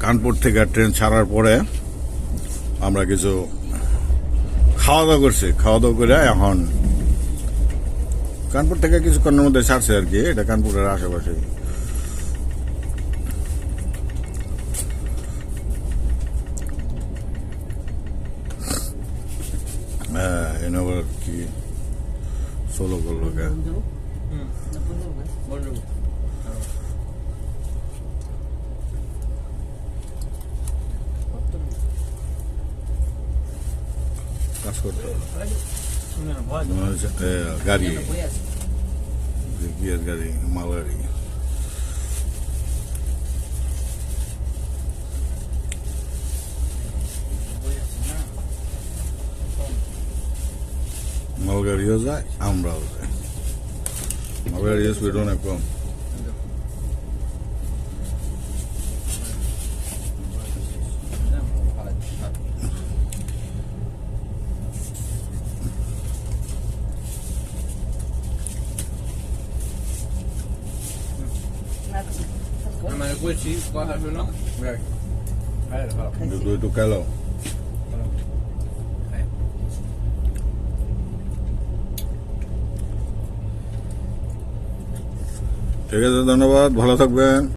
কানপুর থেকে ট্রেন ছাড়ার পরে আমরা কিছু খাওয়া দাওয়া করছি। খাওয়া দাওয়া করে এখন কানপুর থেকে কিছুক্ষণের মধ্যে ছাড়ছে আর কি। এটা কানপুরের আশেপাশে। হ্যাঁ, এনে আবার কি সোলো করলো কে? কাজ করতে গাড়ি, গিয়ার গাড়ি, মাল গাড়ি। মালগাড়িও যায়, আমরাও যাই। মালগাড়ির স্পিড অনেক কম। একটু খেলো। ঠিক আছে, ধন্যবাদ, ভালো থাকবেন।